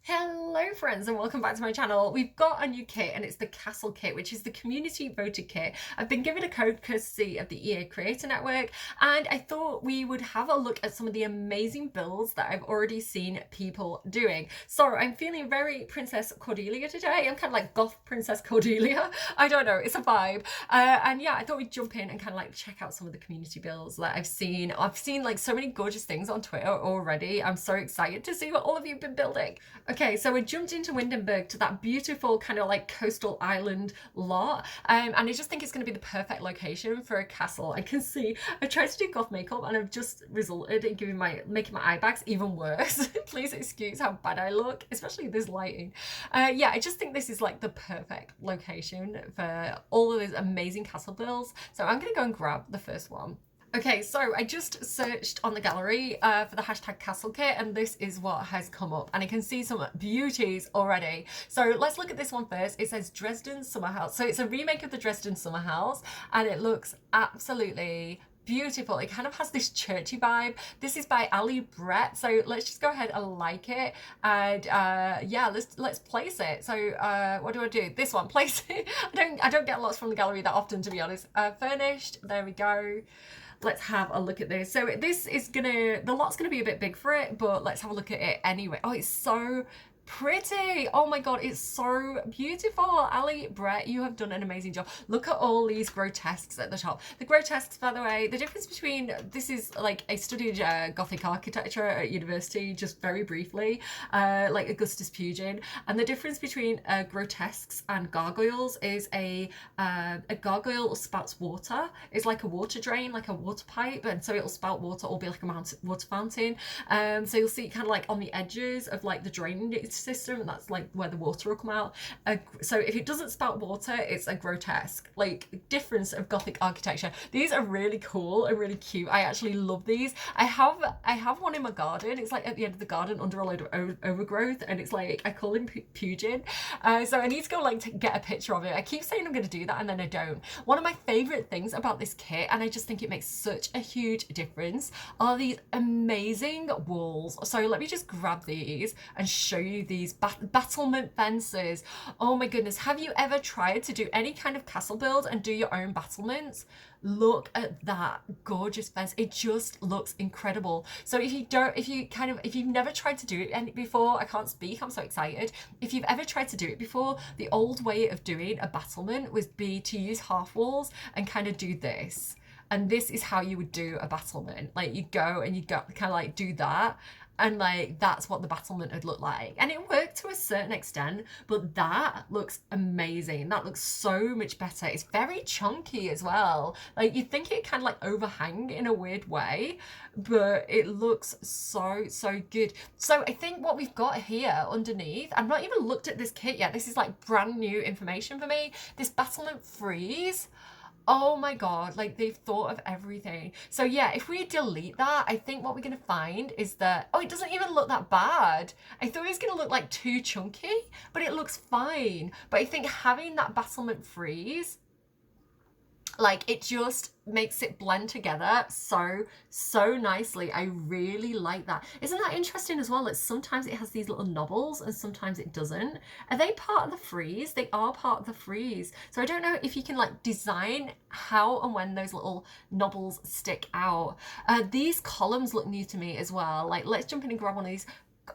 Hello friends and welcome back to my channel. We've got a new kit and it's the Castle kit, which is the community voted kit. I've been given a code courtesy of the EA Creator Network, and I thought we would have a look at some of the amazing builds that I've already seen people doing. So I'm feeling very Princess Cordelia today. I'm kind of like goth Princess Cordelia. I don't know, it's a vibe. And yeah, I thought we'd jump in and kind of like check out some of the community builds that I've seen. I've seen like so many gorgeous things on Twitter already. I'm so excited to see what all of you have been building. Okay, so we jumped into Windenburg to that beautiful kind of like coastal island lot, and I just think it's going to be the perfect location for a castle. I can see I tried to do goth makeup and I've just resulted in making my eye bags even worse. Please excuse how bad I look, especially this lighting. Yeah, I just think this is like the perfect location for all of these amazing castle builds. So I'm going to go and grab the first one. Okay, so I just searched on the gallery for the hashtag castle kit, and this is what has come up, and I can see some beauties already. So let's look at this one first. It says Dresden Summer House. So it's a remake of the Dresden Summer House, and it looks absolutely beautiful. It kind of has this churchy vibe. This is by Ali Brett, so let's just go ahead and like it, and yeah, let's place it. So what do I do? This one, place it. I don't get lots from the gallery that often, to be honest. Furnished, there we go. Let's have a look at this. So this is the lot's gonna be a bit big for it, but let's have a look at it anyway. Oh, it's so pretty. Oh my god, it's so beautiful. Ali Brett, you have done an amazing job. Look at all these grotesques at the top. The grotesques, by the way, the difference between, this is like, I studied Gothic architecture at university just very briefly, like Augustus Pugin, and the difference between grotesques and gargoyles is a gargoyle spouts water. It's like a water drain, like a water pipe, and so it'll spout water or be like a water fountain. So you'll see kind of like on the edges of like the drainage system, and that's like where the water will come out. So if it doesn't spout water, it's a grotesque. Like, difference of Gothic architecture. These are really cool and really cute. I actually love these. I have one in my garden. It's like at the end of the garden under a load of overgrowth, and it's like, I call him Pugin. So I need to go like to get a picture of it. I keep saying I'm going to do that and then I don't. One of my favorite things about this kit, and I just think it makes such a huge difference, are these amazing walls. So let me just grab these and show you these battlement fences. Oh my goodness, have you ever tried to do any kind of castle build and do your own battlements? Look at that gorgeous fence. It just looks incredible. So if you've never tried to do it before, I can't speak, I'm so excited. If you've ever tried to do it before, the old way of doing a battlement would be to use half walls and kind of do this. And this is how you would do a battlement. Like, you go and you go kind of like do that, and like that's what the battlement would look like, and it worked to a certain extent, but that looks amazing. That looks so much better. It's very chunky as well. Like, you'd think it kind of like overhang in a weird way, but it looks so good. So I think what we've got here underneath, I've not even looked at this kit yet, this is like brand new information for me, this battlement frieze. Oh my god, like, they've thought of everything. So yeah, if we delete that, I think what we're gonna find is that, oh, it doesn't even look that bad. I thought it was gonna look like too chunky, but it looks fine. But I think having that battlement frieze, like, it just makes it blend together so nicely. I really like that. Isn't that interesting as well, that sometimes it has these little knobbles and sometimes it doesn't? Are they part of the frieze? They are part of the frieze. So I don't know if you can like design how and when those little knobbles stick out. These columns look new to me as well. Like, let's jump in and grab one of these.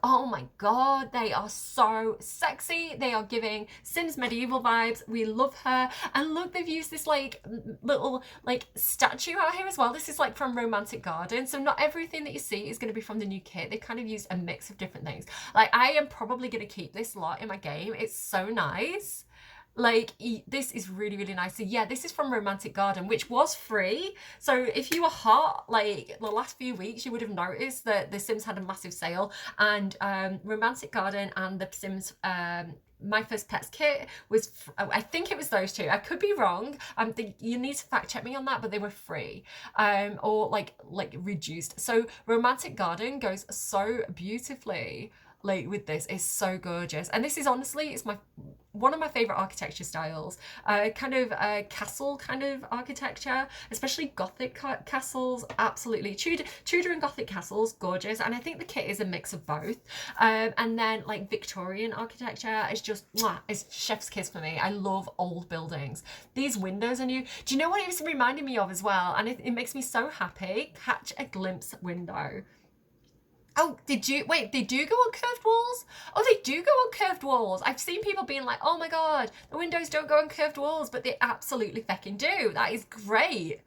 Oh my god, they are so sexy. They are giving Sims medieval vibes. We love her. And look, they've used this like little like statue out here as well. This is like from Romantic Garden, so not everything that you see is going to be from the new kit. They kind of used a mix of different things. Like, I am probably going to keep this lot in my game. It's so nice. Like, this is really nice. So yeah, this is from Romantic Garden, which was free. So if you were hot like the last few weeks, you would have noticed that The Sims had a massive sale, and Romantic Garden and The Sims My First Pets kit was, I think it was those two. I could be wrong. You need to fact check me on that, but they were free, or like reduced. So Romantic Garden goes so beautifully. like with this is so gorgeous. And this is honestly, it's my one of my favorite architecture styles, kind of castle kind of architecture, especially Gothic castles. Absolutely, Tudor and Gothic castles, gorgeous. And I think the kit is a mix of both. And then like Victorian architecture is just mwah, it's chef's kiss for me. I love old buildings. These windows are new. Do you know what it was reminding me of as well? And it makes me so happy. Catch a glimpse window. Oh, did you wait? They do go on curved walls? Oh, they do go on curved walls. I've seen people being like, "Oh my god, the windows don't go on curved walls," but they absolutely fecking do. That is great.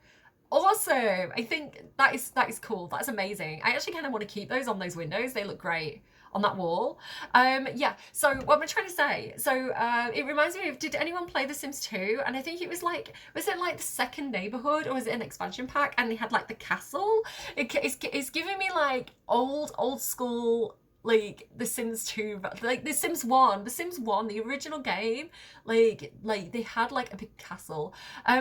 Awesome. I think that is cool. That's amazing. I actually kind of want to keep those on those windows. They look great on that wall. Yeah, so what am I trying to say? So it reminds me of, did anyone play The Sims 2? And I think it was like, was it like the second neighborhood or was it an expansion pack? And they had like the castle. It's giving me like old school, like The Sims 2, like The Sims 1, the original game, like they had like a big castle.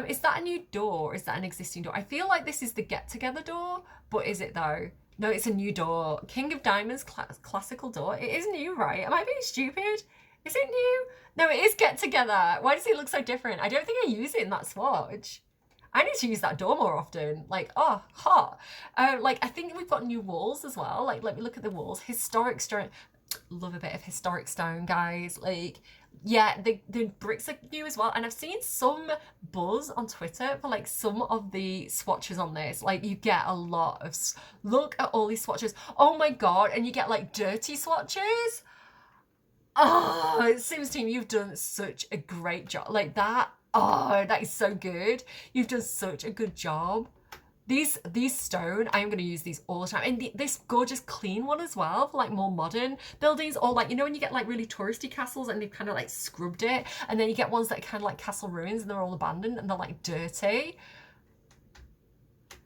Is that a new door or is that an existing door? I feel like this is the get together door, but is it though? No, it's a new door. King of Diamonds classical door. It is new, right? Am I being stupid? Is it new? No, it is get together. Why does it look so different? I don't think I use it in that swatch. I need to use that door more often. Like, oh, hot. Like, I think we've got new walls as well. Like, let me look at the walls. Historic stone. Love a bit of historic stone, guys. Like, yeah, the bricks are new as well. And I've seen some buzz on Twitter for like some of the swatches on this. Like, you get a lot of, look at all these swatches. Oh my God. And you get like dirty swatches. Oh, it seems to me you've done such a great job. Like that. Oh, that is so good. You've done such a good job. These stone, I am going to use these all the time. And this gorgeous clean one as well for like more modern buildings, or like, you know, when you get like really touristy castles and they've kind of like scrubbed it, and then you get ones that are kind of like castle ruins and they're all abandoned and they're like dirty.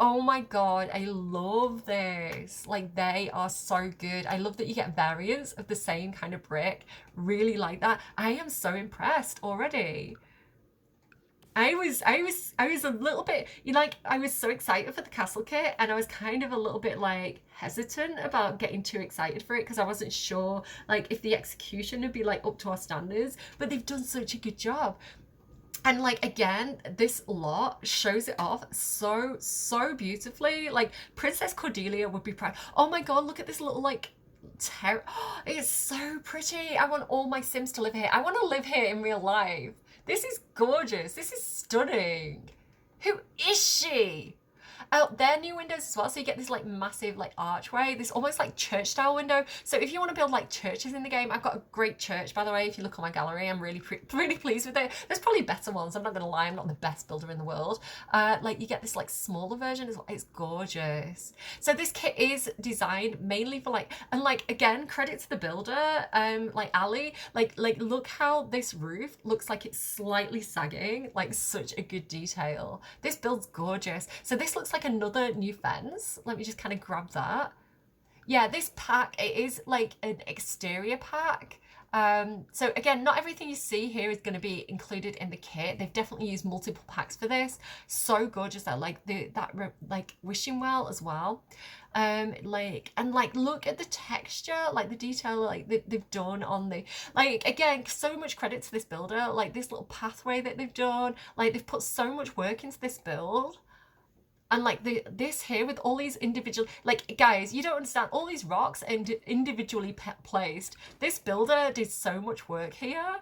Oh my God, I love this. Like, they are so good. I love that you get variants of the same kind of brick. Really like that. I am so impressed already. I was a little bit, you know, like, I was so excited for the castle kit and I was kind of a little bit like hesitant about getting too excited for it because I wasn't sure like if the execution would be like up to our standards, but they've done such a good job. And like, again, this lot shows it off so beautifully. Like, Princess Cordelia would be proud. Oh my God, look at this little like it's so pretty. I want all my Sims to live here. I want to live here in real life. This is gorgeous. This is stunning. Who is she? Oh, they're new windows as well. So you get this like massive like archway, this almost like church style window. So if you want to build like churches in the game, I've got a great church, by the way. If you look on my gallery, I'm really pleased with it. There's probably better ones. I'm not going to lie. I'm not the best builder in the world. Like, you get this like smaller version as well. It's gorgeous. So this kit is designed mainly for like, and like, again, credit to the builder, like Ali, like look how this roof looks like it's slightly sagging, like such a good detail. This build's gorgeous. So this looks like another new fence. Let me just kind of grab that. Yeah, this pack, it is like an exterior pack. So again, not everything you see here is going to be included in the kit. They've definitely used multiple packs for this. So gorgeous. That like like wishing well as well. Like, and like, look at the texture, like the detail, like they've done on the, like, again, so much credit to this builder. Like, this little pathway that they've done, like they've put so much work into this build. And like this here with all these individual, like, guys, you don't understand, all these rocks and individually placed. This builder did so much work here.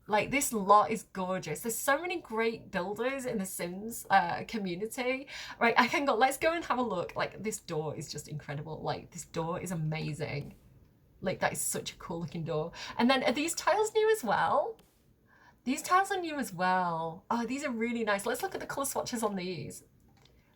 Like, this lot is gorgeous. There's so many great builders in the Sims community. Right, I can go, let's go and have a look. Like, this door is just incredible. Like, this door is amazing. Like, that is such a cool looking door. And then, are these tiles new as well? These tiles are new as well. Oh, these are really nice. Let's look at the colour swatches on these.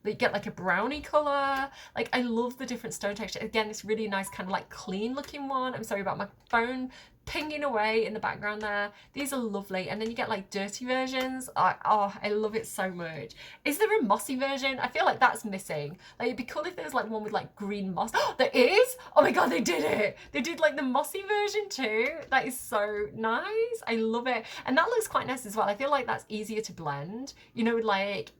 You get like a brownie colour. Like, I love the different stone texture. Again, it's really nice, kind of like clean looking one. I'm sorry about my phone pinging away in the background there. These are lovely. And then you get like dirty versions. Oh, I love it so much. Is there a mossy version? I feel like that's missing. Like, it'd be cool if there was like one with like green moss. Oh, there is? Oh my God, they did it. They did like the mossy version too. That is so nice. I love it. And that looks quite nice as well. I feel like that's easier to blend, you know, like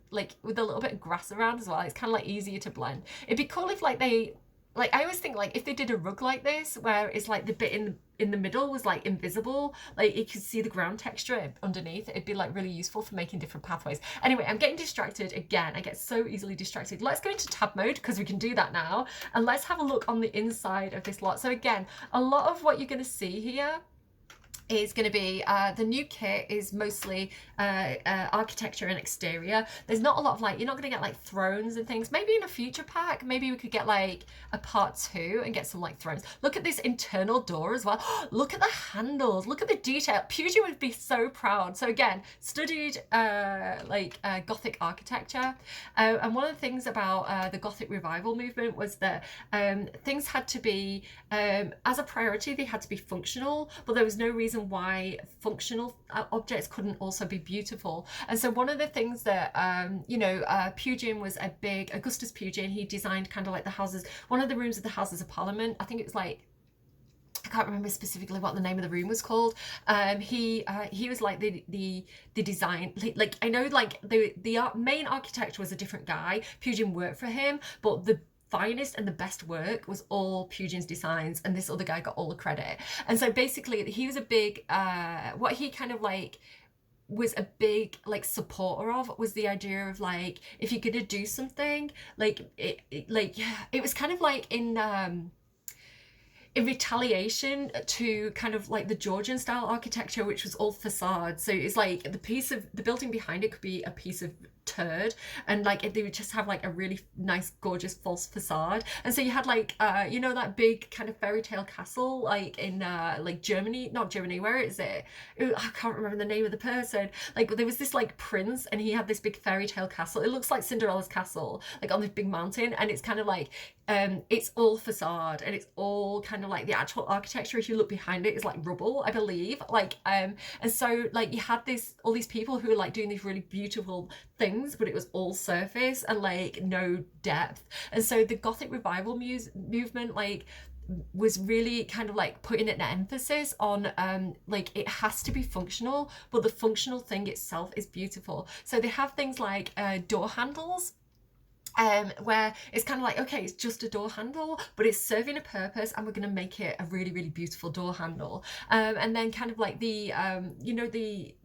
with a little bit of grass around as well. It's kind of like easier to blend. It'd be cool if like they like I always think like if they did a rug like this where it's like the bit in the middle was like invisible, like you could see the ground texture underneath, it'd be like really useful for making different pathways. Anyway, I'm getting distracted again. I get so easily distracted. Let's go into tab mode because we can do that now, and let's have a look on the inside of this lot. So again, a lot of what you're going to see here is going to be the new kit is mostly architecture and exterior. There's not a lot of like, you're not going to get like thrones and things. Maybe in a future pack, maybe we could get like a part 2 and get some like thrones. Look at this internal door as well. Look at the handles, look at the detail. Puget would be so proud. So again, studied Gothic architecture, and one of the things about the Gothic revival movement was that things had to be as a priority, they had to be functional, but there was no reason why functional objects couldn't also be beautiful. And so one of the things that Pugin was a big, Augustus Pugin, he designed kind of like the houses, one of the rooms of the Houses of Parliament. I think it was like, I can't remember specifically what the name of the room was called. He was like the design, like I know like the main architect was a different guy. Pugin worked for him, but the finest and the best work was all Pugin's designs, and this other guy got all the credit. And so basically he was a big what he kind of like was a big like supporter of was the idea of like, if you're gonna do something like it was kind of like in retaliation to kind of like the Georgian style architecture, which was all facade. So it's like the building behind it could be a piece of turd, and like they would just have like a really nice gorgeous false facade. And so you had like that big kind of fairy tale castle like in like Germany, not Germany, where is it? I can't remember the name of the person. Like there was this like prince, and he had this big fairy tale castle. It looks like Cinderella's castle, like on this big mountain, and it's kind of like it's all facade, and it's all kind of like the actual architecture, if you look behind it, is like rubble, I believe. Like and so like you had all these people who were like doing these really beautiful things, but it was all surface and like no depth. And so the Gothic revival movement like was really kind of like putting an emphasis on like it has to be functional, but the functional thing itself is beautiful. So they have things like door handles, where it's kind of like, okay, it's just a door handle, but it's serving a purpose, and we're going to make it a really, really beautiful door handle. And then kind of like the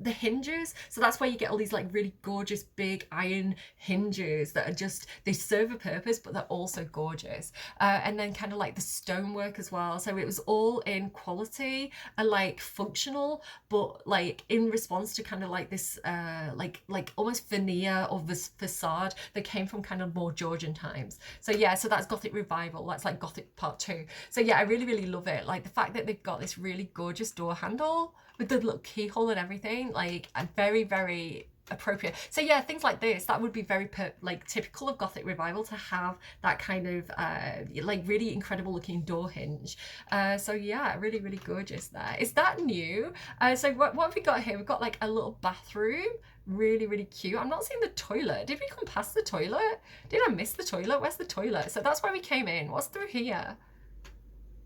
hinges. So that's where you get all these like really gorgeous big iron hinges that are just, they serve a purpose, but they're also gorgeous. And then kind of like the stonework as well. So it was all in quality and like functional, but like in response to kind of like this like almost veneer or this facade that came from kind of more Georgian times. So yeah, so that's Gothic revival. That's like Gothic part 2. So yeah, I really, really love it. Like the fact that they've got this really gorgeous door handle with the little keyhole and everything, like very, very appropriate. So yeah, things like this, that would be very like typical of Gothic revival, to have that kind of like really incredible looking door hinge. So yeah, really, really gorgeous there. Is that new? So what have we got here? We've got like a little bathroom, really, really cute. I'm not seeing the toilet. Did we come past the toilet? Did I miss the toilet? Where's the toilet? So that's where we came in. What's through here?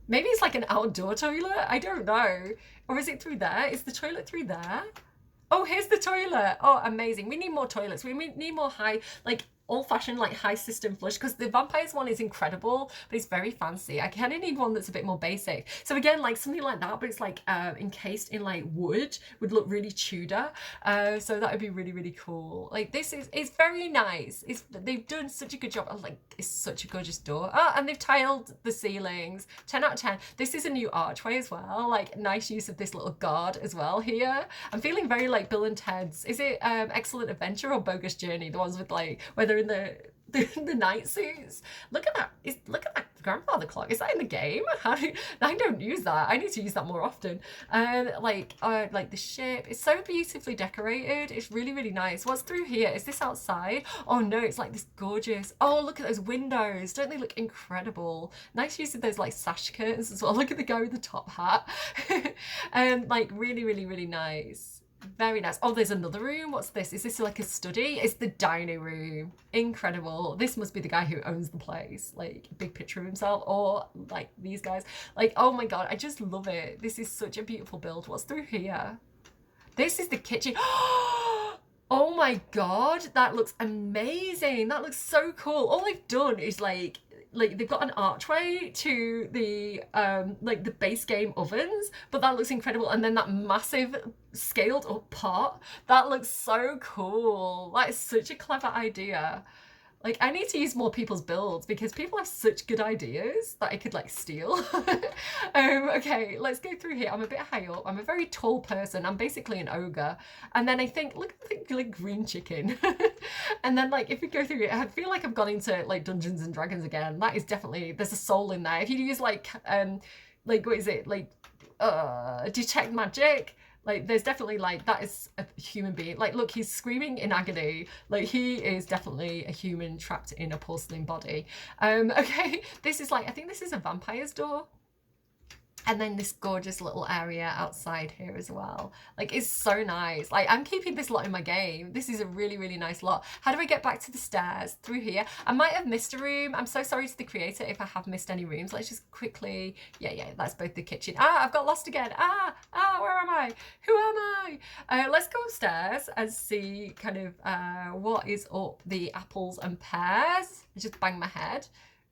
Maybe it's like an outdoor toilet, I don't know. Or is it through there? Is the toilet through there? Oh, here's the toilet. Oh, amazing. We need more toilets. We need more old-fashioned like high system flush, because the vampires one is incredible, but it's very fancy. I kind of need one that's a bit more basic. So again, like something like that, but it's like encased in like wood, would look really Tudor. So that would be really, really cool. Like this it's very nice. They've done such a good job. Like it's such a gorgeous door. And they've tiled the ceilings. 10 out of 10. This is a new archway as well. Like nice use of this little guard as well here. I'm feeling very like Bill and Ted's. Is it Excellent Adventure or Bogus Journey? The ones with like where they're in the night suits. Look at that. Look at that grandfather clock. Is that in the game? I don't use that. I need to use that more often. Like the ship. It's so beautifully decorated. It's really, really nice. What's through here? Is this outside? Oh no, it's like this gorgeous. Oh, look at those windows. Don't they look incredible? Nice use of those like sash curtains as well. Look at the guy with the top hat. Like really, really, really nice. Very nice. Oh, there's another room. What's this? Is this like a study? It's the dining room. Incredible. This must be the guy who owns the place. Like, big picture of himself. Or, like, these guys. Like, oh my god, I just love it. This is such a beautiful build. What's through here? This is the kitchen. Oh my god, that looks amazing. That looks so cool. All they've done is, like, like they've got an archway to the like the base game ovens, but that looks incredible. And then that massive scaled up pot, that looks so cool. That is such a clever idea. Like, I need to use more people's builds because people have such good ideas that I could like steal. Okay, let's go through here. I'm a bit high up. I'm a very tall person. I'm basically an ogre. And then I think, look at the like, green chicken. And then like, if we go through it, I feel like I've gone into like Dungeons and Dragons again. That is definitely, there's a soul in there. If you use like what is it? Like, detect magic. Like, there's definitely, like, that is a human being. Like, look, he's screaming in agony. Like, he is definitely a human trapped in a porcelain body. Okay, this is, like, I think this is a vampire's door. And then this gorgeous little area outside here as well. Like, it's so nice. Like, I'm keeping this lot in my game. This is a really, really nice lot. How do I get back to the stairs? Through here. I might have missed a room. I'm so sorry to the creator if I have missed any rooms. Let's just quickly... Yeah, that's both the kitchen. Ah, I've got lost again. Where am I? Who am I? Let's go upstairs and see kind of what is up the apples and pears. I just bang my head.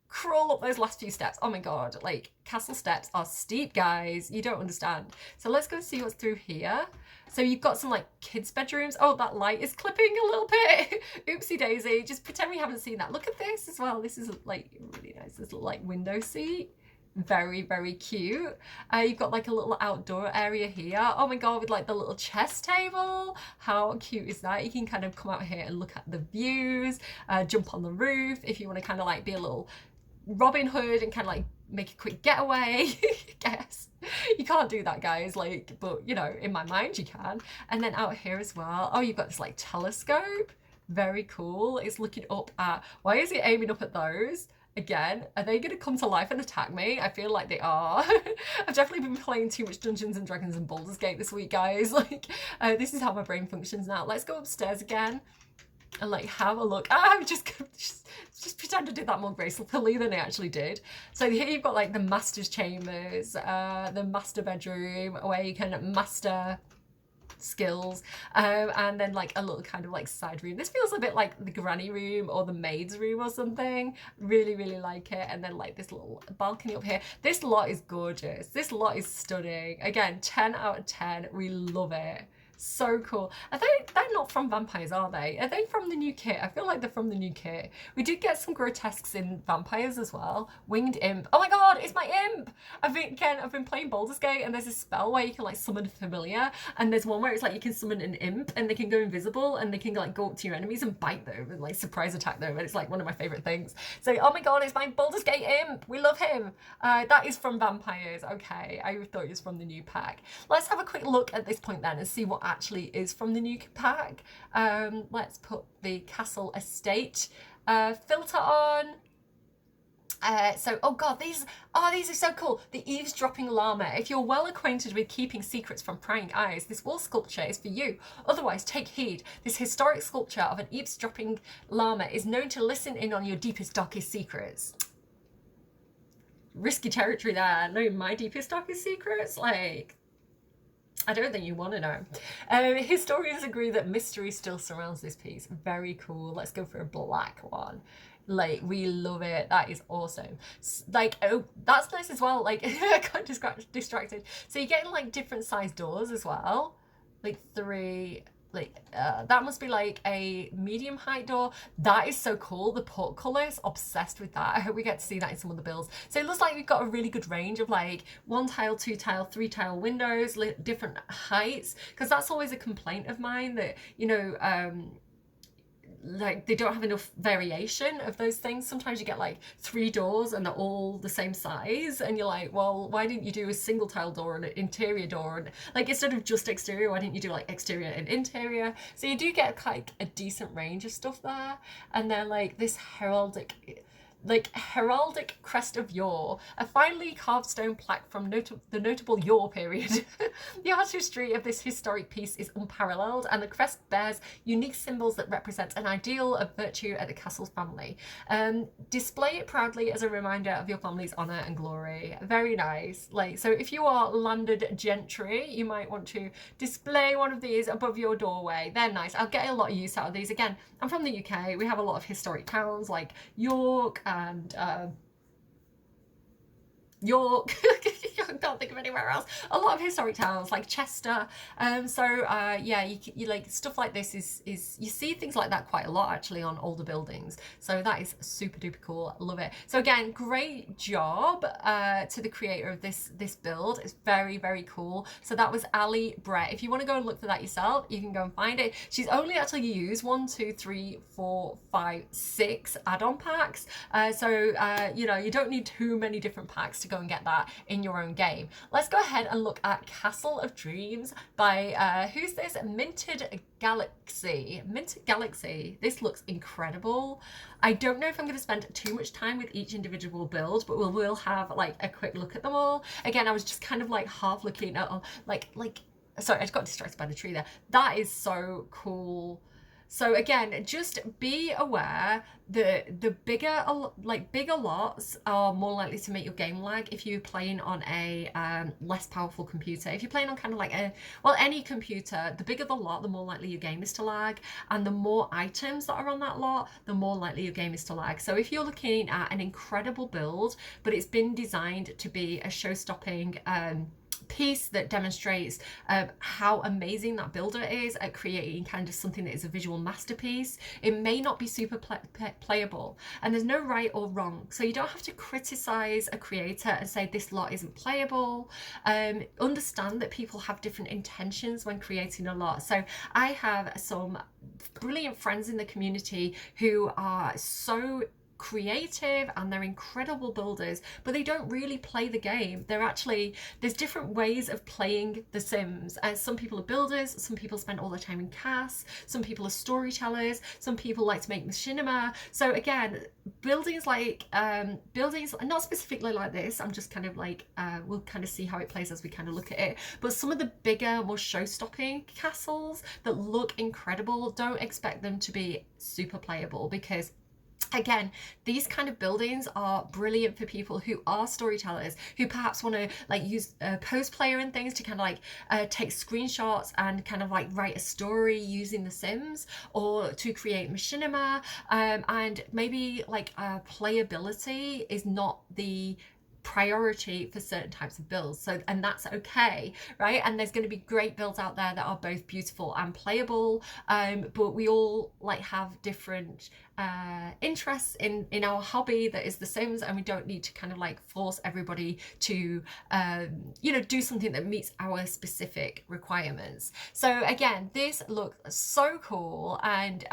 Crawl up those last few steps. Oh my god, like castle steps are steep, guys. You don't understand. So let's go see what's through here. So you've got some like kids' bedrooms. Oh, that light is clipping a little bit. Oopsie daisy. Just pretend we haven't seen that. Look at this as well. This is like really nice. This little like window seat. Very, very cute. You've got like a little outdoor area here. Oh my god, with like the little chess table. How cute is that? You can kind of come out here and look at the views, jump on the roof if you want to kind of like be a little Robin Hood and kind of like make a quick getaway. Guess you can't do that, guys, like, but you know, in my mind you can. And then out here as well, oh, you've got this like telescope. Very cool. It's looking up at, why is it aiming up at those? Again, are they going to come to life and attack me? I feel like they are. I've definitely been playing too much Dungeons and Dragons and Baldur's Gate this week, guys. Like, this is how my brain functions now. Let's go upstairs again and like have a look. I'm just pretend to do that more gracefully than I actually did. So here you've got like the master's chambers, the master bedroom where you can master skills, and then like a little kind of like side room. This feels a bit like the granny room or the maid's room or something. Really, really like it. And then like this little balcony up here. This lot is gorgeous. This lot is stunning. Again, 10 out of 10. We love it. So cool. They're not from vampires, are they? Are they from the new kit? I feel like they're from the new kit. We did get some grotesques in vampires as well. Winged imp. Oh my god, it's my imp! I've been playing Baldur's Gate and there's a spell where you can like summon a familiar, and there's one where it's like you can summon an imp and they can go invisible and they can like go up to your enemies and bite them and like surprise attack them, and it's like one of my favorite things. So oh my god, it's my Baldur's Gate imp! We love him! That is from vampires. Okay, I thought it was from the new pack. Let's have a quick look at this point then and see what actually is from the new pack. Let's put the castle estate filter on. Oh god, these are so cool. The eavesdropping llama. If you're well acquainted with keeping secrets from prying eyes, this wall sculpture is for you. Otherwise, take heed. This historic sculpture of an eavesdropping llama is known to listen in on your deepest, darkest secrets. Risky territory there. No, my deepest, darkest secrets? Like, I don't think you want to know. Historians agree that mystery still surrounds this piece. Very cool. Let's go for a black one. Like, we love it. That is awesome. Like, oh, that's nice as well. Like, I got distracted. So you're getting like different size doors as well. Like 3... like that must be like a medium height door. That is so cool. The portcullis, obsessed with that. I hope we get to see that in some of the builds. So it looks like we've got a really good range of like 1 tile, 2 tile, 3 tile windows, different heights, because that's always a complaint of mine, that, you know, like they don't have enough variation of those things. Sometimes you get like 3 doors and they're all the same size, and you're like, well, why didn't you do a single tile door and an interior door, and like instead of just exterior, why didn't you do like exterior and interior? So you do get like a decent range of stuff there. And then like this heraldic crest of yore, a finely carved stone plaque from the notable yore period. The artistry of this historic piece is unparalleled, and the crest bears unique symbols that represent an ideal of virtue at the castle's family. Display it proudly as a reminder of your family's honour and glory. Very nice. Like, so if you are landed gentry, you might want to display one of these above your doorway. They're nice. I'll get a lot of use out of these. Again, I'm from the UK. We have a lot of historic towns like York and York. I can't think of anywhere else. A lot of historic towns like Chester. Yeah, you like stuff like this is you see things like that quite a lot actually on older buildings. So that is super duper cool. Love it. So again, great job to the creator of this build. It's very, very cool. So that was Ali Brett. If you want to go and look for that yourself, you can go and find it. She's only actually used 1, 2, 3, 4, 5, 6 add-on packs. You know, you don't need too many different packs to go and get that in your own game. Let's go ahead and look at Castle of Dreams by who's this? Minted Galaxy. Minted Galaxy. This looks incredible. I don't know if I'm going to spend too much time with each individual build, but we will have like a quick look at them all. Again, I was just kind of like half looking at like sorry, I just got distracted by the tree there. That is so cool. So again, just be aware that the bigger lots are more likely to make your game lag if you're playing on a less powerful computer. If you're playing on kind of like any computer, the bigger the lot, the more likely your game is to lag, and the more items that are on that lot, the more likely your game is to lag. So if you're looking at an incredible build, but it's been designed to be a show-stopping piece that demonstrates how amazing that builder is at creating kind of something that is a visual masterpiece, it may not be super playable, and there's no right or wrong. So you don't have to criticize a creator and say this lot isn't playable. Understand that people have different intentions when creating a lot. So I have some brilliant friends in the community who are so creative and they're incredible builders, but they don't really play the game. There's different ways of playing The Sims. Some people are builders, some people spend all their time in CAS, some people are storytellers, some people like to make machinima. So again, buildings not specifically like this, I'm just kind of like we'll kind of see how it plays as we kind of look at it, but some of the bigger, more show-stopping castles that look incredible, don't expect them to be super playable, because again, these kind of buildings are brilliant for people who are storytellers, who perhaps want to like use post player and things to kind of like take screenshots and kind of like write a story using The Sims, or to create machinima, and maybe like playability is not the priority for certain types of builds. So, and that's okay, right? And there's going to be great builds out there that are both beautiful and playable, but we all like have different interests in our hobby that is The Sims, and we don't need to kind of like force everybody to you know, do something that meets our specific requirements. So again, this looks so cool, and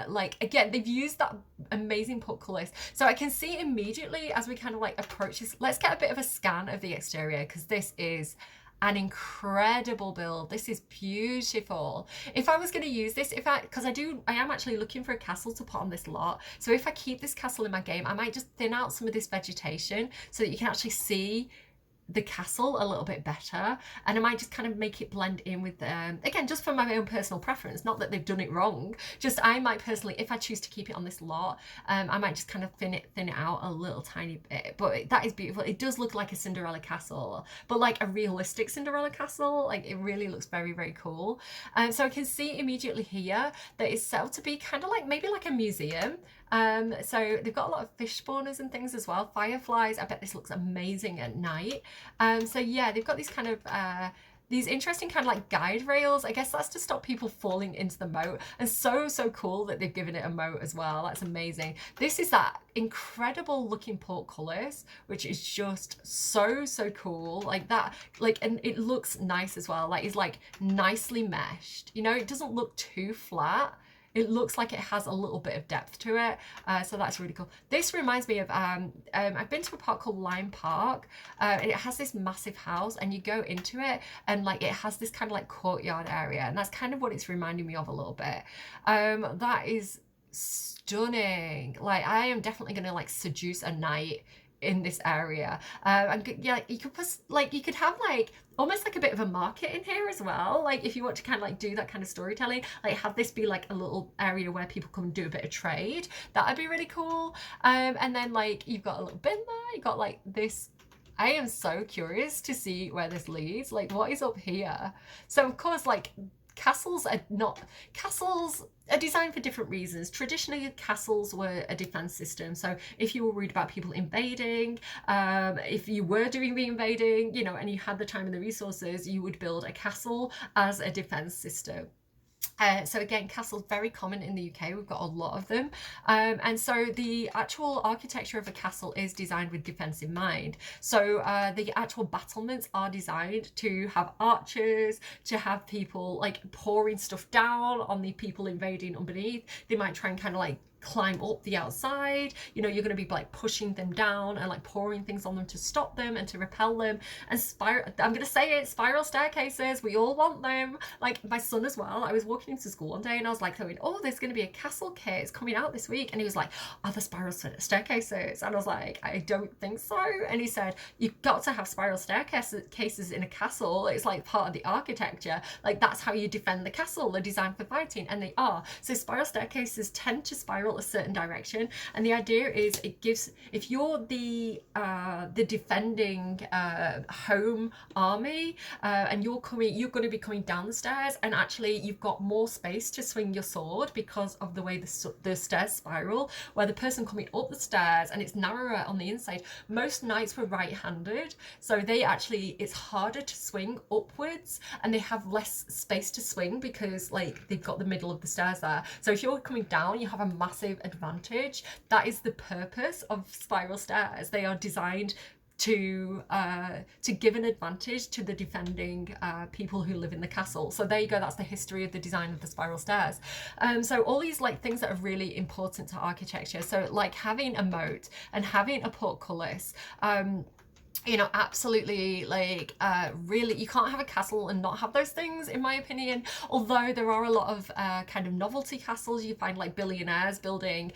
like again, they've used that amazing portcullis. So I can see immediately as we kind of like approach this, let's get a bit of a scan of the exterior, because this is an incredible build. This is beautiful. If I was going to use this, because I am actually looking for a castle to put on this lot. So if I keep this castle in my game, I might just thin out some of this vegetation so that you can actually see the castle a little bit better, and I might just kind of make it blend in with again, just for my own personal preference, not that they've done it wrong, just I might personally, if I choose to keep it on this lot, I might just kind of thin it out a little tiny bit. But that is beautiful. It does look like a Cinderella castle, but like a realistic Cinderella castle. Like it really looks very, very cool. So I can see immediately here that it's set up to be kind of like maybe like a museum. So they've got a lot of fish spawners and things as well, fireflies. I bet this looks amazing at night. So yeah, they've got these kind of these interesting kind of like guide rails. I guess that's to stop people falling into the moat, and so cool that they've given it a moat as well. That's amazing. This is that incredible looking portcullis, which is just so cool, like that, like, and it looks nice as well. Like it's like nicely meshed, you know, it doesn't look too flat. It looks like it has a little bit of depth to it, so that's really cool. This reminds me of, I've been to a park called Lime Park, and it has this massive house, and you go into it, and like it has this kind of like courtyard area, and that's kind of what it's reminding me of a little bit. That is stunning. Like I am definitely gonna like seduce a knight in this area. And yeah, you could have like almost like a bit of a market in here as well, like if you want to kind of like do that kind of storytelling, like have this be like a little area where people come and do a bit of trade. That would be really cool. And then like you've got a little bin there, you got like this. I am so curious to see where this leads, like what is up here. So of course, like castles are designed for different reasons. Traditionally, castles were a defense system. So if you were worried about people invading, if you were doing the invading, you know, and you had the time and the resources, you would build a castle as a defense system. So again, castles very common in the UK. We've got a lot of them, and so the actual architecture of a castle is designed with defense in mind. So the actual battlements are designed to have archers, to have people like pouring stuff down on the people invading underneath. They might try and kind of like climb up the outside, you know, you're going to be like pushing them down and like pouring things on them to stop them and to repel them. And I'm going to say it, spiral staircases, we all want them. Like my son as well, I was walking into school one day and I was like going, oh, there's going to be a castle kit, it's coming out this week, and he was like, are the spiral staircases? And I was like, I don't think so. And he said, you've got to have spiral staircases in a castle, it's like part of the architecture, like that's how you defend the castle, they're designed for fighting. And they are. So spiral staircases tend to spiral a certain direction, and the idea is it gives, if you're the defending home army, and you're going to be coming down the stairs, and actually you've got more space to swing your sword because of the way the stairs spiral, where the person coming up the stairs and it's narrower on the inside. Most knights were right-handed, so they actually, it's harder to swing upwards and they have less space to swing because like they've got the middle of the stairs there. So if you're coming down, you have a massive advantage. That is the purpose of spiral stairs. They are designed to give an advantage to the defending people who live in the castle. So there you go, that's the history of the design of the spiral stairs. So all these like things that are really important to architecture, so like having a moat and having a portcullis, you know, absolutely, like really, you can't have a castle and not have those things, in my opinion. Although there are a lot of kind of novelty castles. You find like billionaires building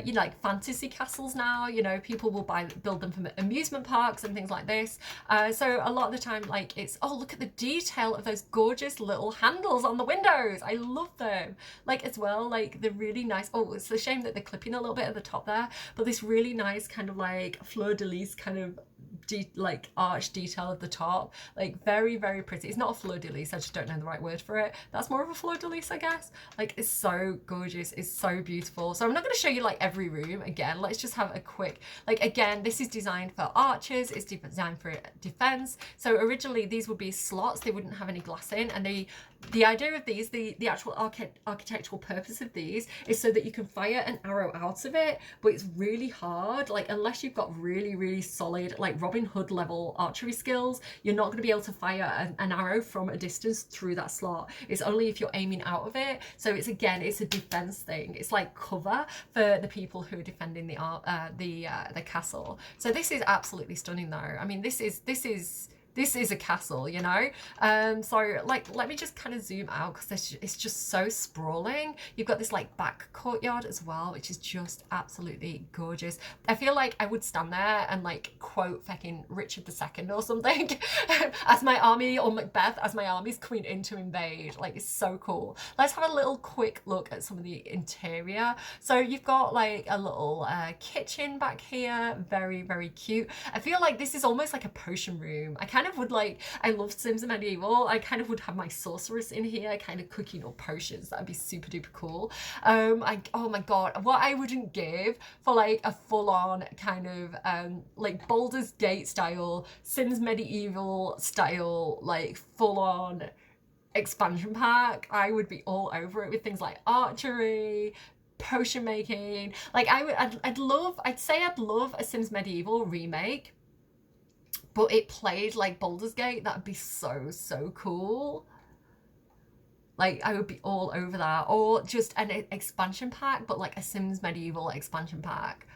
you know, like fantasy castles now, you know, people will build them from amusement parks and things like this. So a lot of the time, like, it's, oh, look at the detail of those gorgeous little handles on the windows, I love them. Like as well, like the really nice, oh, it's a shame that they're clipping a little bit at the top there, but this really nice kind of like fleur-de-lis kind of like arch detail at the top, like very, very pretty. It's not a fleur-de-lis, I just don't know the right word for it. That's more of a fleur-de-lis, I guess. Like it's so gorgeous, it's so beautiful. So I'm not going to show you like every room again. Let's just have a quick, like, again, this is designed for archers, it's designed for defense. So originally these would be slots, they wouldn't have any glass in, and the idea of these, the actual architectural purpose of these is so that you can fire an arrow out of it, but it's really hard, like unless you've got really, really solid like Robin Hood level archery skills, you're not going to be able to fire an arrow from a distance through that slot. It's only if you're aiming out of it. So it's, again, it's a defense thing, it's like cover for the people who are defending the castle. So this is absolutely stunning though. I mean, this is a castle, you know. So like, let me just kind of zoom out because it's just so sprawling. You've got this like back courtyard as well, which is just absolutely gorgeous. I feel like I would stand there and like quote fucking Richard II or something as my army, or Macbeth as my army's coming in to invade. Like, it's so cool. Let's have a little quick look at some of the interior. So you've got like a little kitchen back here, very, very cute. I feel like this is almost like a potion room. I kind of would like, I love Sims Medieval, I kind of would have my sorceress in here kind of cooking up potions. That'd be super duper cool. Oh my god, what I wouldn't give for like a full-on kind of like Baldur's Gate style, Sims Medieval style, like full-on expansion pack. I would be all over it with things like archery, potion making. Like I'd love a Sims Medieval remake, but it played like Baldur's Gate. That'd be so, so cool. Like, I would be all over that. Or just an expansion pack, but like a Sims Medieval expansion pack.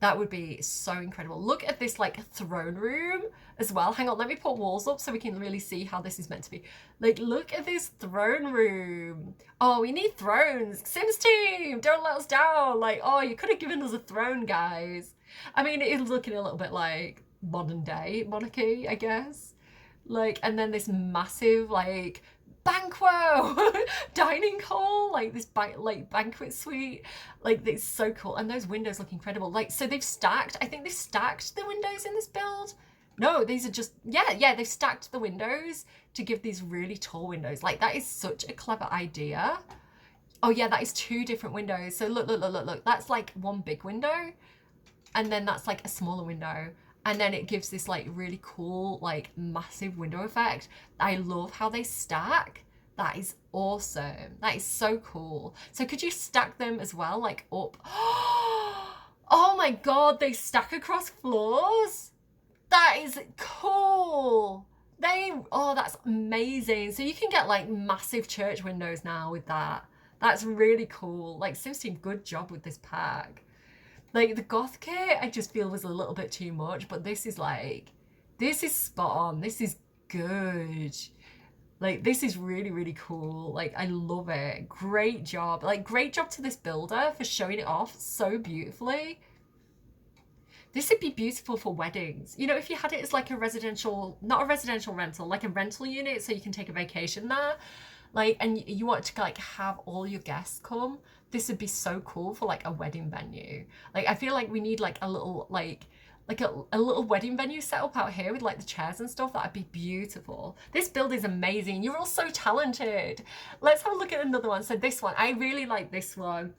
That would be so incredible. Look at this like throne room as well. Hang on, let me put walls up so we can really see how this is meant to be. Like, look at this throne room. Oh, we need thrones. Sims team, don't let us down. Like, oh, you could have given us a throne, guys. I mean, it is looking a little bit like modern day monarchy, I guess. Like, and then this massive like banquo dining hall, like this banquet suite, like it's so cool. And those windows look incredible. Like, so they've stacked, I think they've stacked the windows in this build. No, these are just, yeah, they've stacked the windows to give these really tall windows. Like, that is such a clever idea. Oh yeah, that is two different windows. So look. That's like one big window, and then that's like a smaller window. And then it gives this like really cool, like massive window effect. I love how they stack. That is awesome. That is so cool. So could you stack them as well, like up? Oh my God, they stack across floors? That is cool. Oh, that's amazing. So you can get like massive church windows now with that. That's really cool. Like, Sims Team, good job with this pack. Like, the goth kit, I just feel was a little bit too much, but this is like, this is spot on. This is good. Like, this is really, really cool. Like, I love it. Great job. Like, great job to this builder for showing it off so beautifully. This would be beautiful for weddings. You know, if you had it as like a residential, not a residential rental, like a rental unit so you can take a vacation there, like, and you want to like have all your guests come, this would be so cool for like a wedding venue. Like, I feel like we need like a little a little wedding venue set up out here with like the chairs and stuff. That'd be beautiful. This build is amazing. You're all so talented. Let's have a look at another one. So this one, I really like this one.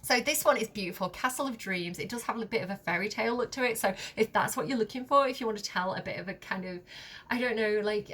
So this one is beautiful, Castle of Dreams. It does have a bit of a fairy tale look to it. So if that's what you're looking for, if you want to tell a bit of a kind of, I don't know, like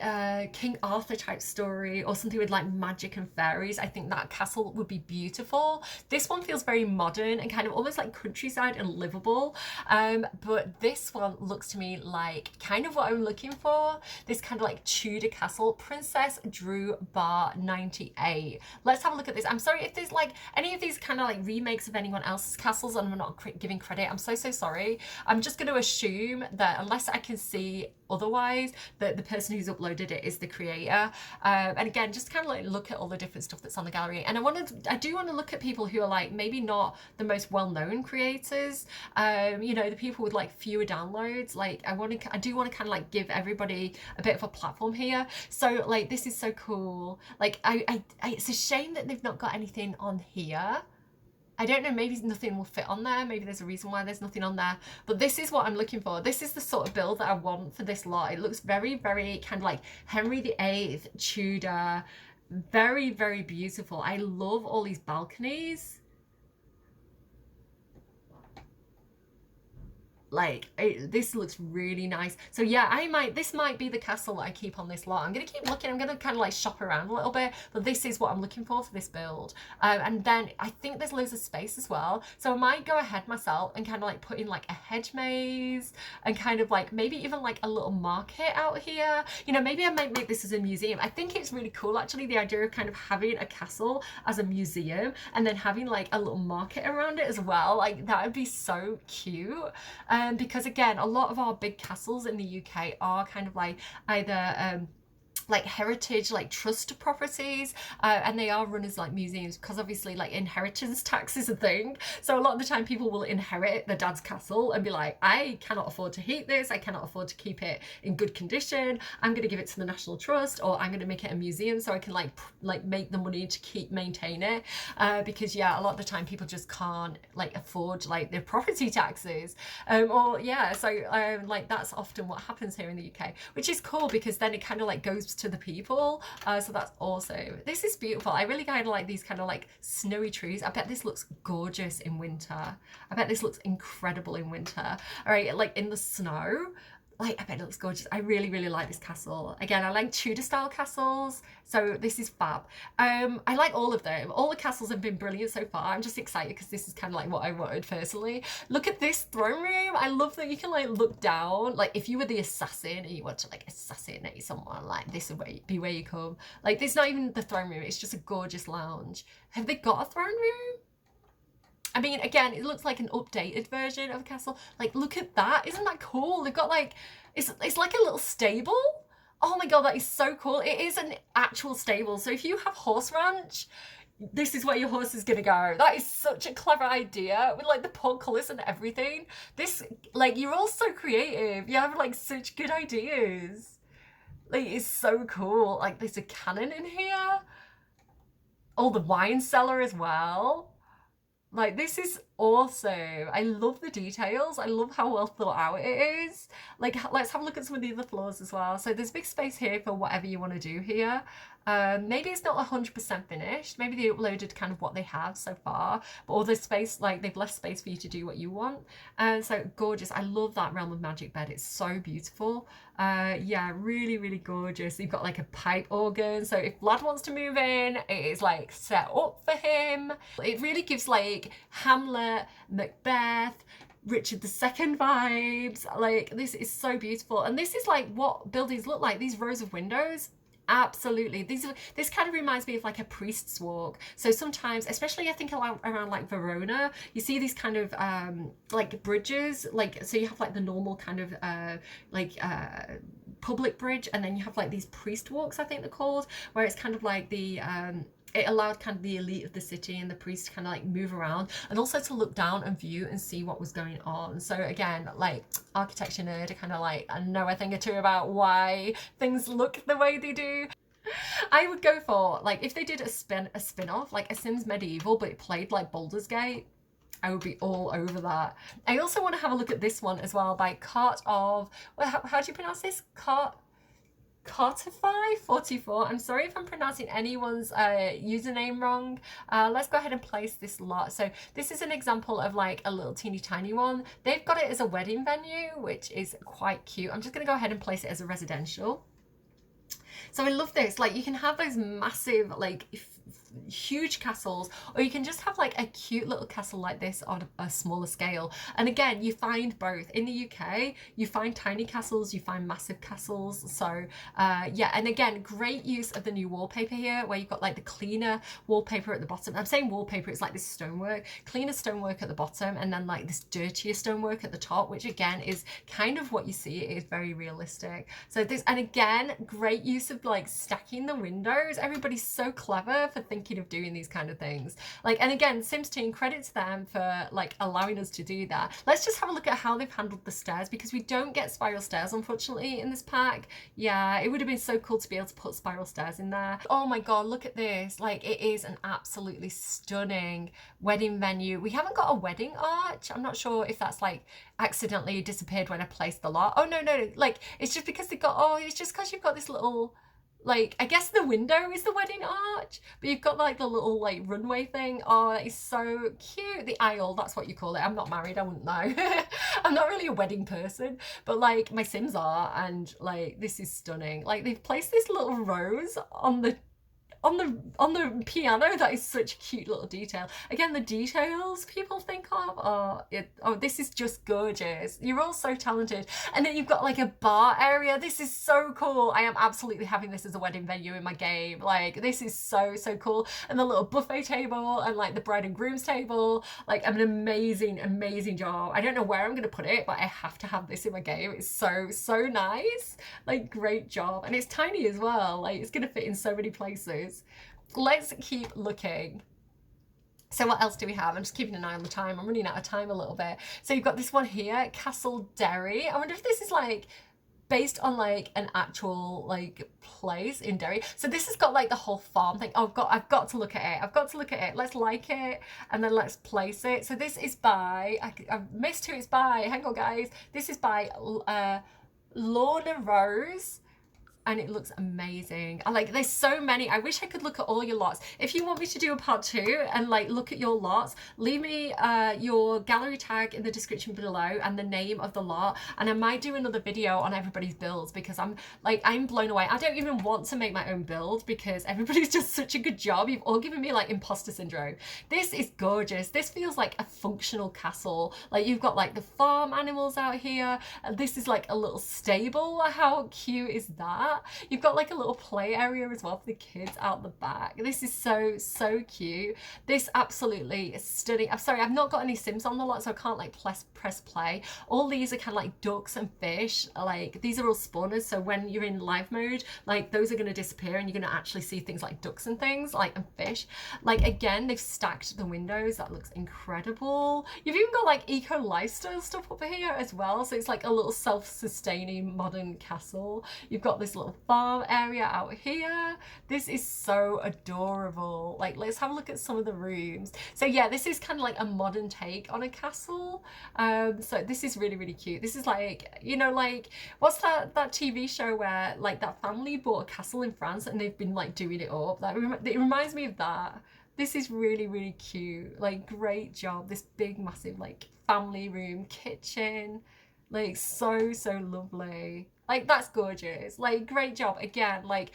King Arthur type story or something with like magic and fairies, I think that castle would be beautiful. This one feels very modern and kind of almost like countryside and livable. But this one looks to me like kind of what I'm looking for. This kind of like Tudor castle, Princess Drew Bar 98. Let's have a look at this. I'm sorry if there's like any of these kind of like remakes of anyone else's castles and I'm not giving credit. I'm so sorry. I'm just going to assume that unless I can see otherwise, that the person who's uploaded it is the creator. And again, just kind of like look at all the different stuff that's on the gallery. And I do want to look at people who are like maybe not the most well-known creators. You know, the people with like fewer downloads. Like I do want to kind of like give everybody a bit of a platform here. So like this is so cool. Like it's a shame that they've not got anything on here. I don't know, maybe nothing will fit on there. Maybe there's a reason why there's nothing on there. But this is what I'm looking for. This is the sort of build that I want for this lot. It looks very, very kind of like Henry VIII, Tudor. Very, very beautiful. I love all these balconies. Like this looks really nice. So yeah, this might be the castle that I keep on this lot. I'm gonna keep looking. I'm gonna kind of like shop around a little bit, but this is what I'm looking for this build. And then I think there's loads of space as well, so I might go ahead myself and kind of like put in like a hedge maze and kind of like maybe even like a little market out here. You know, maybe I might make this as a museum. I think it's really cool actually, the idea of kind of having a castle as a museum and then having like a little market around it as well. Like that would be so cute. Because again, a lot of our big castles in the UK are kind of like either like heritage, like trust properties, and they are run as like museums because obviously like inheritance tax is a thing. So a lot of the time people will inherit their dad's castle and be like, I cannot afford to heat this, I cannot afford to keep it in good condition, I'm going to give it to the National Trust, or I'm going to make it a museum so I can like make the money to maintain it, because yeah, a lot of the time people just can't like afford like their property taxes, or yeah, so like that's often what happens here in the UK, which is cool because then it kind of like goes to the people. So that's awesome. This is beautiful. I really kind of like these kind of like snowy trees. I bet this looks gorgeous in winter. I bet this looks incredible in winter. All right, like in the snow. Like, I bet it looks gorgeous. I really, really like this castle. Again, I like Tudor style castles, so this is fab. I like all of them. All the castles have been brilliant so far. I'm just excited because this is kind of like what I wanted personally. Look at this throne room. I love that you can like look down. Like if you were the assassin and you want to like assassinate someone, like this would be where you come. Like there's not even the throne room. It's just a gorgeous lounge. Have they got a throne room? I mean, again, it looks like an updated version of a castle. Like, look at that. Isn't that cool? They've got like, it's like a little stable. Oh my God, that is so cool. It is an actual stable. So if you have horse ranch, this is where your horse is gonna go. That is such a clever idea with like the portcullis and everything. This, like, you're all so creative. You have like such good ideas. Like, it's so cool. Like, there's a cannon in here. Oh, the wine cellar as well. Like, this is awesome. I love the details. I love how well thought out it is. Like, let's have a look at some of the other floors as well. So there's big space here for whatever you want to do here. Maybe it's not 100% finished. Maybe they uploaded kind of what they have so far, but all this space, like they've left space for you to do what you want. And so gorgeous. I love that Realm of Magic bed. It's so beautiful. Yeah, really, really gorgeous. You've got like a pipe organ. So if Vlad wants to move in, it is like set up for him. It really gives like Hamlet, Macbeth, Richard II vibes. Like, this is so beautiful. And this is like what buildings look like, these rows of windows. Absolutely. This kind of reminds me of like a priest's walk. So sometimes, especially I think around like Verona, you see these kind of like bridges, like, so you have like the normal kind of public bridge, and then you have like these priest walks, I think they're called, where it's kind of like the it allowed kind of the elite of the city and the priests to kind of like move around, and also to look down and view and see what was going on. So again, like architecture nerd, I kind of like, I know a thing or two about why things look the way they do. I would go for, like, if they did a spin-off, like a Sims Medieval, but it played like Baldur's Gate, I would be all over that. I also want to have a look at this one as well by Cart of, well, how do you pronounce this? Cartify 44. I'm sorry if I'm pronouncing anyone's username wrong. Let's go ahead and place this lot. So this is an example of like a little teeny tiny one. They've got it as a wedding venue, which is quite cute. I'm just going to go ahead and place it as a residential. So I love this. Like, you can have those massive, like, huge castles, or you can just have like a cute little castle like this on a smaller scale. And again, you find both in the UK. You find tiny castles, you find massive castles. So yeah, and again, great use of the new wallpaper here, where you've got like the cleaner wallpaper at the bottom. I'm saying wallpaper, it's like this stonework, cleaner stonework at the bottom, and then like this dirtier stonework at the top, which again is kind of what you see. It is very realistic. So this, and again, great use of like stacking the windows. Everybody's so clever for thinking of doing these kind of things. Like, and again, Sims Team, credit to them for like allowing us to do that. Let's just have a look at how they've handled the stairs, because we don't get spiral stairs unfortunately in this pack. Yeah, it would have been so cool to be able to put spiral stairs in there. Oh my god, look at this. Like, it is an absolutely stunning wedding venue. We haven't got a wedding arch. I'm not sure if that's like accidentally disappeared when I placed the lot. Oh no, like it's just because they got, oh, it's just because you've got this little, like, I guess the window is the wedding arch, but you've got like the little like runway thing. Oh, that is so cute. The aisle, that's what you call it. I'm not married, I wouldn't know. I'm not really a wedding person, but like my Sims are, and like this is stunning. Like, they've placed this little rose on the piano. That is such a cute little detail. Again, the details people think of are, oh, this is just gorgeous. You're all so talented. And then you've got like a bar area. This is so cool. I am absolutely having this as a wedding venue in my game. Like, this is so cool. And the little buffet table, and like the bride and groom's table, like an amazing job. I don't know where I'm gonna put it, but I have to have this in my game. It's so nice. Like, great job. And it's tiny as well. Like, it's gonna fit in so many places. Let's keep looking. So what else do we have? I'm just keeping an eye on the time. I'm running out of time a little bit. So you've got this one here, Castle Derry. I wonder if this is like based on like an actual like place in Derry. So this has got like the whole farm thing. Oh, I've got to look at it. I've got to look at it. Let's like it, and then let's place it. So this is by, I've missed who it's by. Hang on, guys. This is by Lorna Rose. And it looks amazing. I like, there's so many. I wish I could look at all your lots. If you want me to do a part 2 and like look at your lots, leave me your gallery tag in the description below and the name of the lot, and I might do another video on everybody's builds, because I'm blown away. I don't even want to make my own build because everybody's just such a good job. You've all given me like imposter syndrome. This is gorgeous. This feels like a functional castle. Like, you've got like the farm animals out here, and this is like a little stable. How cute is that? You've got like a little play area as well for the kids out the back. This is so cute. This absolutely is stunning. I'm sorry, I've not got any Sims on the lot, so I can't like press play. All these are kind of like ducks and fish. Like, these are all spawners, so when you're in live mode, like, those are going to disappear and you're going to actually see things like ducks and things, like, and fish. Like, again, they've stacked the windows. That looks incredible. You've even got like eco lifestyle stuff over here as well, so it's like a little self-sustaining modern castle. You've got this little farm area out here. This is so adorable. Like, let's have a look at some of the rooms. So yeah, this is kind of like a modern take on a castle. So this is really, really cute. This is like, you know, like, what's that TV show where like that family bought a castle in France and they've been like doing it up? It reminds me of that. This is really, really cute. Like, great job. This big, massive, like, family room, kitchen. Like, so, so lovely. Like, that's gorgeous. Like, great job. Again, like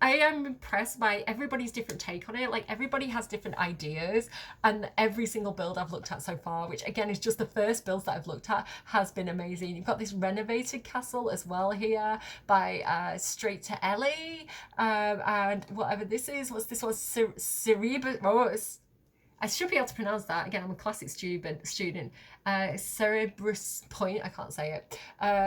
I am impressed by everybody's different take on it. Like, everybody has different ideas, and every single build I've looked at so far, which again is just the first builds that I've looked at, has been amazing. You've got this renovated castle as well here by Straight to Ellie, and whatever this is. What's this one? Cerebus. Oh, I should be able to pronounce that. Again, I'm a classic student. Cerebrus Point, I can't say it,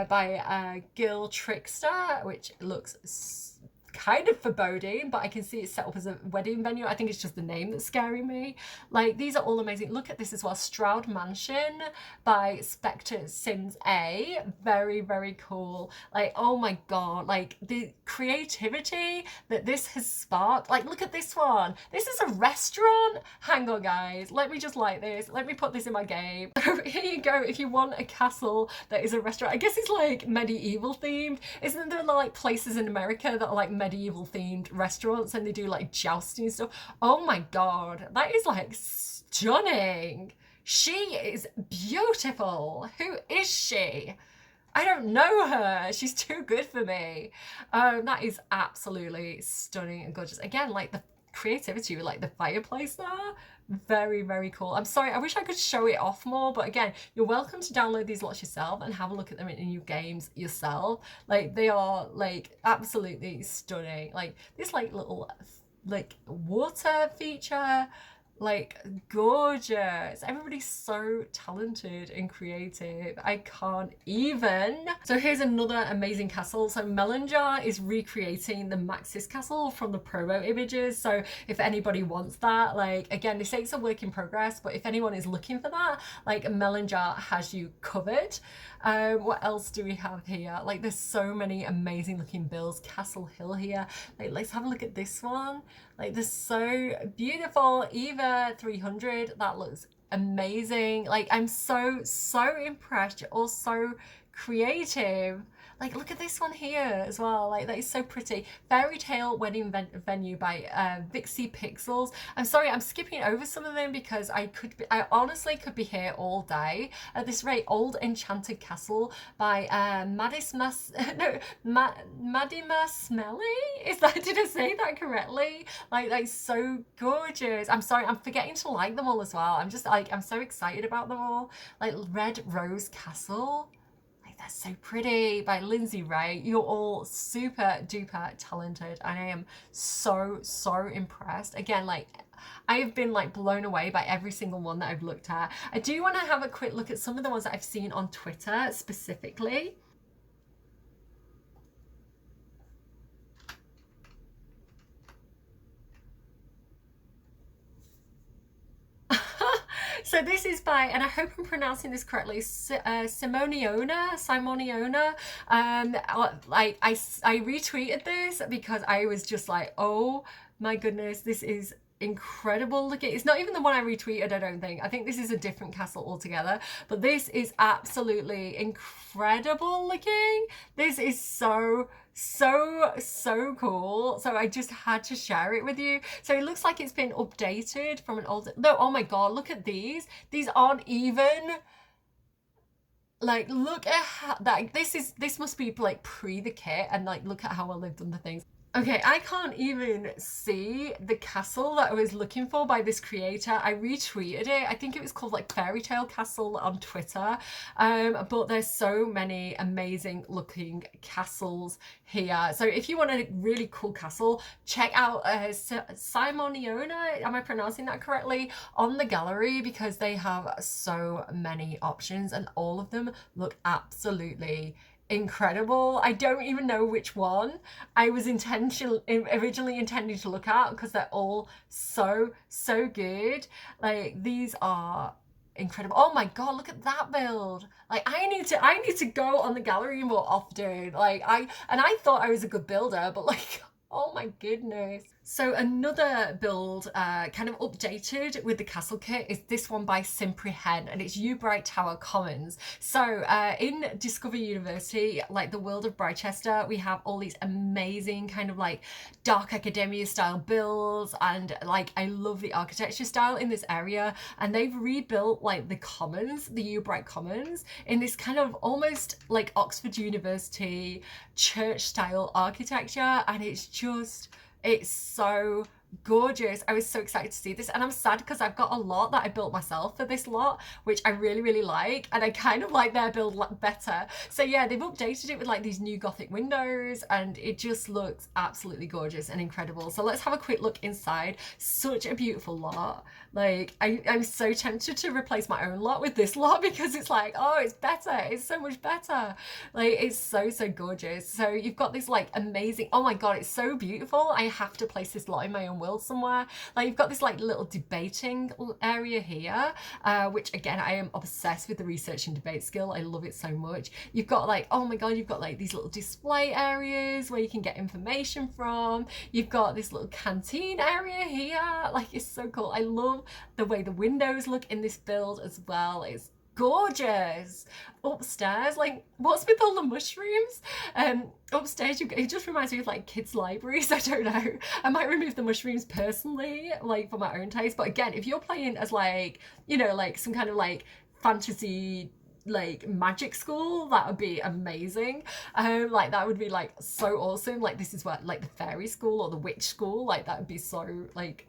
by Gil Trickster, which looks kind of foreboding, but I can see it's set up as a wedding venue. I think it's just the name that's scaring me. Like, these are all amazing. Look at this as well. Stroud Mansion by Spectre Sims A. Very, very cool. Like, oh my god, like the creativity that this has sparked. Like, look at this one. This is a restaurant. Hang on, guys. Let me just like this. Let me put this in my game. So here you go. If you want a castle that is a restaurant, I guess it's like medieval themed. Isn't there like places in America that are like medieval themed restaurants and they do like jousting and stuff? Oh my god, that is like stunning. She is beautiful. Who is she? I don't know her. She's too good for me. That is absolutely stunning and gorgeous. Again, like the creativity with like the fireplace there, very, very cool. I'm sorry, I wish I could show it off more, but again, you're welcome to download these lots yourself and have a look at them in your games yourself. Like, they are like absolutely stunning. Like this like little like water feature, like gorgeous. Everybody's so talented and creative. I can't even. So here's another amazing castle. So Melanjar is recreating the Maxis castle from the promo images. So if anybody wants that, like, again, they say it's a work in progress, but if anyone is looking for that, like, Melanjar has you covered. What else do we have here? Like, there's so many amazing looking builds. Castle Hill here. Like, let's have a look at this one. Like, they're so beautiful. Eva 300, that looks amazing. Like, I'm so impressed. You're all so creative. Like, look at this one here as well. Like, that is so pretty. Fairy Tale Wedding Venue by Vixie Pixels. I'm sorry, I'm skipping over some of them because I honestly could be here all day. At this rate, Old Enchanted Castle by Madima Smelly? Did I say that correctly? Like, that's so gorgeous. I'm sorry, I'm forgetting to like them all as well. I'm just like, I'm so excited about them all. Like, Red Rose Castle. That's so pretty, by Lindsay Ray. You're all super duper talented and I am so impressed. Again, like, I have been like blown away by every single one that I've looked at. I do want to have a quick look at some of the ones that I've seen on Twitter specifically. So this is by, and I hope I'm pronouncing this correctly, Simoniona. Like, I retweeted this because I was just like, oh my goodness, this is incredible looking. It's not even the one I retweeted, I don't think. I think this is a different castle altogether, but this is absolutely incredible looking. This is so cool. So I just had to share it with you. So it looks like it's been updated from an old, no, oh my god, look at these aren't even, like, look at how that, this must be like pre the kit, and like, look at how well they've done the things. Okay, I can't even see the castle that I was looking for by this creator. I retweeted it. I think it was called like Fairy Tale Castle on Twitter. But there's so many amazing looking castles here. So if you want a really cool castle, check out Simoniona, am I pronouncing that correctly, on the gallery, because they have so many options and all of them look absolutely incredible. I don't even know which one I was originally intending to look at because they're all so good. Like, these are incredible. Oh my god, look at that build. Like I need to go on the gallery more often. Like I thought I was a good builder, but like oh my goodness. So another build kind of updated with the castle kit is this one by Simprehen, and it's Ubright Tower Commons. So in Discover University, like the world of Britechester, we have all these amazing kind of like dark academia style builds, and like I love the architecture style in this area, and they've rebuilt like the commons, the Ubright Commons, in this kind of almost like Oxford University church style architecture, and it's so gorgeous. I was so excited to see this, and I'm sad because I've got a lot that I built myself for this lot, which I really like, and I kind of like their build better. So yeah, they've updated it with like these new Gothic windows, and it just looks absolutely gorgeous and incredible. So let's have a quick look inside. Such a beautiful lot. Like I'm so tempted to replace my own lot with this lot because it's like, oh, it's better, it's so much better. Like it's so gorgeous. So you've got this like amazing, oh my god, it's so beautiful. I have to place this lot in my own world somewhere. Like you've got this like little debating area here, which again, I am obsessed with the research and debate skill. I love it so much. You've got like, oh my god, you've got like these little display areas where you can get information from. You've got this little canteen area here. Like it's so cool. I love the way the windows look in this build as well. It's gorgeous. Upstairs, like what's with all the mushrooms? Upstairs, it just reminds me of like kids' libraries. I don't know. I might remove the mushrooms personally, like for my own taste. But again, if you're playing as like, you know, like some kind of like fantasy like magic school, that would be amazing. Like that would be like so awesome. Like this is what like the fairy school or the witch school, like that would be so like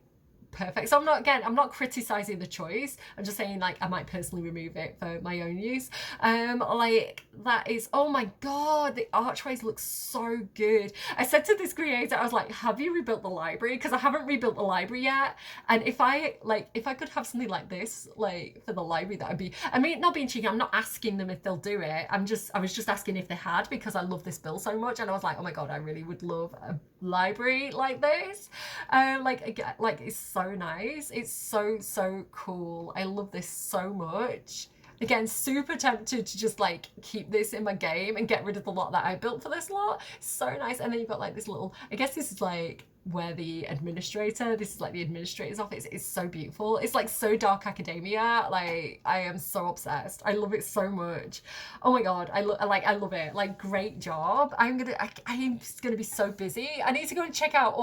perfect. So I'm not criticizing the choice. I'm just saying like I might personally remove it for my own use. Like that is, oh my god, the archways look so good. I said to this creator, I was like, have you rebuilt the library? Because I haven't rebuilt the library yet. And if I could have something like this like for the library, that would be, I mean, not being cheeky, I'm not asking them if they'll do it. I was just asking if they had, because I love this build so much, and I was like, oh my god, I really would love a library like this. Like it's so nice. It's so cool. I love this so much. Again, super tempted to just like keep this in my game and get rid of the lot that I built for this lot. So nice. And then you've got like this little, I guess this is like where the administrator, this is like the administrator's office. It's so beautiful. It's like so dark academia. Like I am so obsessed. I love it so much. Oh my god, I love it. Like great job. I am just gonna be so busy. I need to go and check out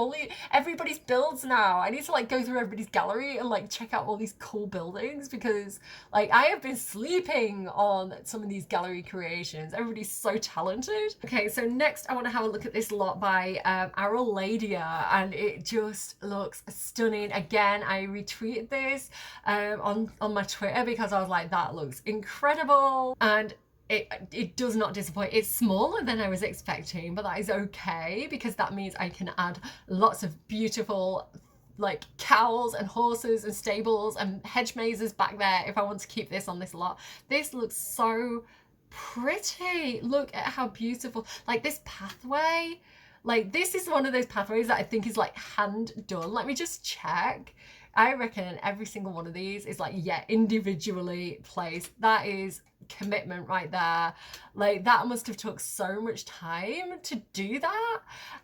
everybody's builds now. I need to like go through everybody's gallery and like check out all these cool buildings, because like I have been sleeping on some of these gallery creations. Everybody's so talented. Okay, so next I want to have a look at this lot by Aroladia, and it just looks stunning. Again, I retweeted this on my Twitter because I was like, that looks incredible, and it does not disappoint. It's smaller than I was expecting, but that is okay, because that means I can add lots of beautiful like cows and horses and stables and hedge mazes back there if I want to keep this on this lot. This looks so pretty. Look at how beautiful, like this pathway. Like this is one of those pathways that I think is like hand done. Let me just check. I reckon every single one of these is like, yeah, individually placed. That is commitment right there. Like that must have took so much time to do that.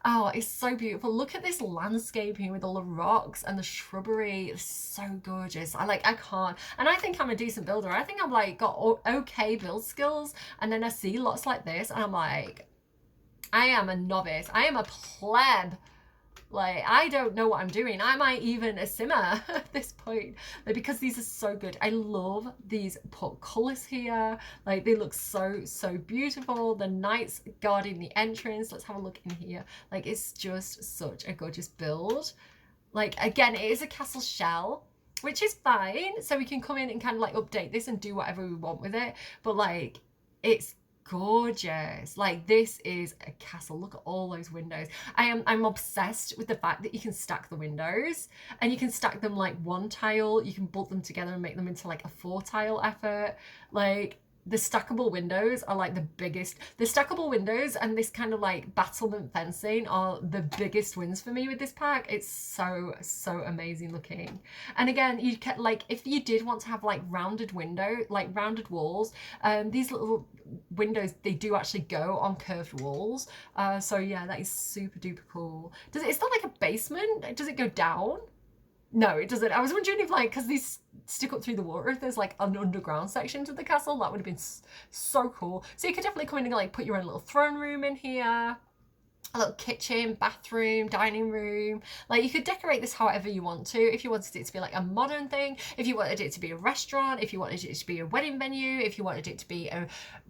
Oh, it's so beautiful. Look at this landscaping with all the rocks and the shrubbery. It's so gorgeous. I can't, and I think I'm a decent builder. I think I'm like got okay build skills, and then I see lots like this and I'm like, I am a novice. I am a pleb. Like, I don't know what I'm doing. I might even a simmer at this point, because these are so good. I love these portcullis here. Like, they look so beautiful. The knights guarding the entrance. Let's have a look in here. Like, it's just such a gorgeous build. Like, again, it is a castle shell, which is fine. So we can come in and kind of like update this and do whatever we want with it. But like, it's gorgeous. Like this is a castle. Look at all those windows. I'm obsessed with the fact that you can stack the windows, and you can stack them like one tile. You can bolt them together and make them into like a 4 tile effort. Like the stackable windows are like the biggest. The stackable windows and this kind of like battlement fencing are the biggest wins for me with this pack. It's so amazing looking. And again, you can, like, if you did want to have like rounded walls, these little windows, they do actually go on curved walls. So yeah, that is super duper cool. Is that like a basement? Does it go down? No, it doesn't. I was wondering if, like, because these stick up through the water, if there's like an underground section to the castle, that would have been so cool. So you could definitely come in and like put your own little throne room in here, a little kitchen, bathroom, dining room. Like, you could decorate this however you want to. If you wanted it to be like a modern thing, if you wanted it to be a restaurant, if you wanted it to be a wedding venue, if you wanted it to be a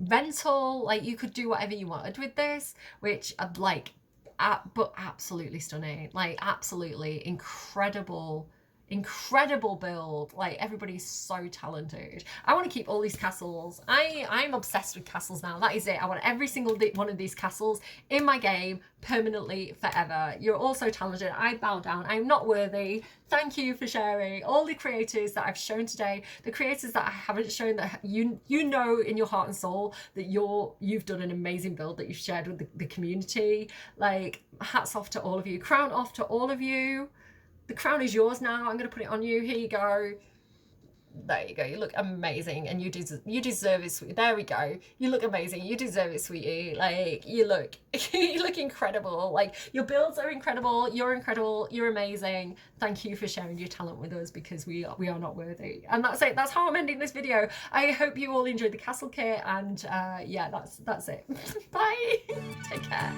rental, like, you could do whatever you wanted with this, which I'd like. But absolutely stunning, like absolutely incredible build. Like, everybody's so talented. I want to keep all these castles. I'm obsessed with castles now. That is it. I want every single one of these castles in my game permanently forever. You're all so talented. I bow down. I'm not worthy. Thank you for sharing. All the creators that I've shown today, the creators that I haven't shown, that you know in your heart and soul that you've done an amazing build that you've shared with the community. Like, hats off to all of you. Crown off to all of you. The crown is yours now. I'm going to put it on you. Here you go. There you go. You look amazing, and you deserve it, sweetie. There we go. You look amazing. You deserve it, sweetie. Like, you look incredible. Like, your builds are incredible. You're incredible. You're amazing. Thank you for sharing your talent with us, because we are not worthy. And that's it. That's how I'm ending this video. I hope you all enjoyed the castle kit, and yeah, that's it. Bye. Take care.